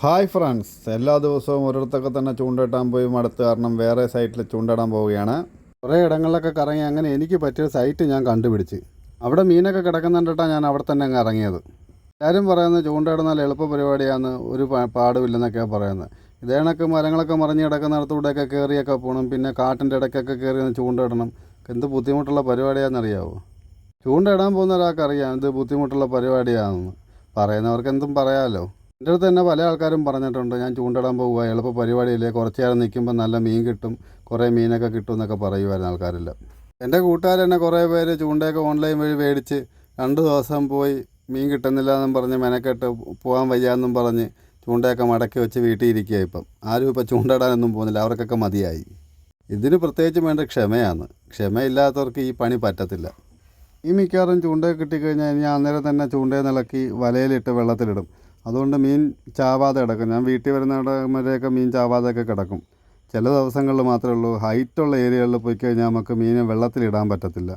Hi friends, എല്ലാ ദിവസവും ഒരിടത്തൊക്കെ തന്നെ ചൂണ്ടയിട്ടാൻ പോയി മടുത്ത് കാരണം വേറെ സൈറ്റിൽ ചൂണ്ടയിടാൻ പോവുകയാണ്. കുറേ ഇടങ്ങളിലൊക്കെ കറങ്ങി അങ്ങനെ എനിക്ക് പറ്റിയ സൈറ്റ് ഞാൻ കണ്ടുപിടിച്ച് അവിടെ മീനൊക്കെ കിടക്കുന്നുണ്ടിട്ടാണ് ഞാൻ അവിടെ തന്നെ അങ്ങ് ഇറങ്ങിയത്. എല്ലാവരും പറയുന്നത് ചൂണ്ടയിടുന്നാൽ എളുപ്പ പരിപാടിയാണ്, ഒരു പാടുമില്ലെന്നൊക്കെയാണ് പറയുന്നത്. ഇതേ കണക്ക് മരങ്ങളൊക്കെ മറിഞ്ഞ് കിടക്കുന്നിടത്തൂടെയൊക്കെ കയറിയൊക്കെ പോകണം, പിന്നെ കാട്ടിൻ്റെ ഇടയ്ക്കൊക്കെ കയറി ഒന്ന് ചൂണ്ടയിടണം. എന്ത് ബുദ്ധിമുട്ടുള്ള പരിപാടിയാണെന്നറിയാവോ? ചൂണ്ടയിടാൻ പോകുന്ന ഒരാൾക്കറിയാം ഇത് ബുദ്ധിമുട്ടുള്ള പരിപാടിയാണെന്ന്. പറയുന്നവർക്ക് എന്തും പറയാമല്ലോ. എൻ്റെ അടുത്ത് തന്നെ പല ആൾക്കാരും പറഞ്ഞിട്ടുണ്ട്, ഞാൻ ചൂണ്ടയിടാൻ പോകുക, എളുപ്പ പരിപാടിയില്ലേ, കുറച്ച് നേരം നിൽക്കുമ്പോൾ നല്ല മീൻ കിട്ടും, കുറേ മീനൊക്കെ കിട്ടും എന്നൊക്കെ പറയുമായിരുന്നു ആൾക്കാരെല്ലാം. എൻ്റെ കൂട്ടുകാർ തന്നെ കുറേ പേര് ചൂണ്ടയൊക്കെ ഓൺലൈൻ വഴി മേടിച്ച് 2 ദിവസം പോയി മീൻ കിട്ടുന്നില്ല എന്നും പറഞ്ഞ് മെനക്കെട്ട് പോകാൻ വയ്യാന്നും പറഞ്ഞ് ചൂണ്ടയൊക്കെ മടക്കി വെച്ച് വീട്ടിൽ ഇരിക്കുക. ഇപ്പം ആരും ഇപ്പോൾ ചൂണ്ടയിടാനൊന്നും പോകുന്നില്ല, അവർക്കൊക്കെ മതിയായി. ഇതിന് പ്രത്യേകിച്ച് വേണ്ട ക്ഷമയാണ്. ക്ഷമയില്ലാത്തവർക്ക് ഈ പണി പറ്റത്തില്ല. ഈ മിക്കവാറും ചൂണ്ടയൊക്കെ കിട്ടിക്കഴിഞ്ഞാൽ ഞാൻ അന്നേരം തന്നെ ചൂണ്ടയിൽ നിളക്കി വലയിലിട്ട് വെള്ളത്തിലിടും. അതുകൊണ്ട് മീൻ ചാവാതെ കിടക്കും. ഞാൻ വീട്ടിൽ വരുന്നവരെയൊക്കെ മീൻ ചാവാതെയൊക്കെ കിടക്കും. ചില ദിവസങ്ങളിൽ മാത്രമേ ഉള്ളൂ ഹൈറ്റുള്ള ഏരിയകളിൽ പോയി കഴിഞ്ഞാൽ നമുക്ക് മീൻ വെള്ളത്തിലിടാൻ പറ്റത്തില്ല.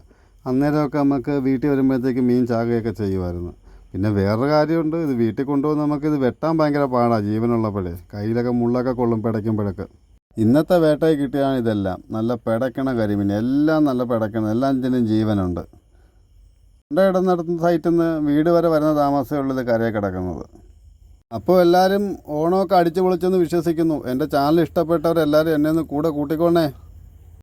അന്നേരമൊക്കെ നമുക്ക് വീട്ടിൽ വരുമ്പോഴത്തേക്ക് മീൻ ചാകുകയൊക്കെ ചെയ്യുമായിരുന്നു. പിന്നെ വേറൊരു കാര്യമുണ്ട്, ഇത് വീട്ടിൽ കൊണ്ടുപോകുന്ന നമുക്കിത് വെട്ടാൻ ഭയങ്കര പാടാണ്. ജീവനുള്ളപ്പോഴേ കയ്യിലൊക്കെ മുള്ളൊക്കെ കൊള്ളും പിടയ്ക്കുമ്പോഴൊക്കെ. ഇന്നത്തെ വേട്ടയിൽ കിട്ടിയാണ് ഇതെല്ലാം. നല്ല പിടയ്ക്കണ കരിമീൻ, എല്ലാം നല്ല പിടയ്ക്കണം, എല്ലാത്തിനും ജീവനുണ്ട്. ഇടുന്നിടത്ത് സൈറ്റിൽ നിന്ന് വീട് വരെ വരുന്ന താമസമേ ഉള്ളൂ ഇത് കരയെ കിടക്കുന്നത്. അപ്പോൾ എല്ലാവരും ഓണമൊക്കെ അടിച്ചു പൊളിച്ചെന്ന് വിശ്വസിക്കുന്നു. എൻ്റെ ചാനൽ ഇഷ്ടപ്പെട്ടവരെല്ലാവരും എന്നെ ഒന്ന് കൂടെ കൂട്ടിക്കോണേ.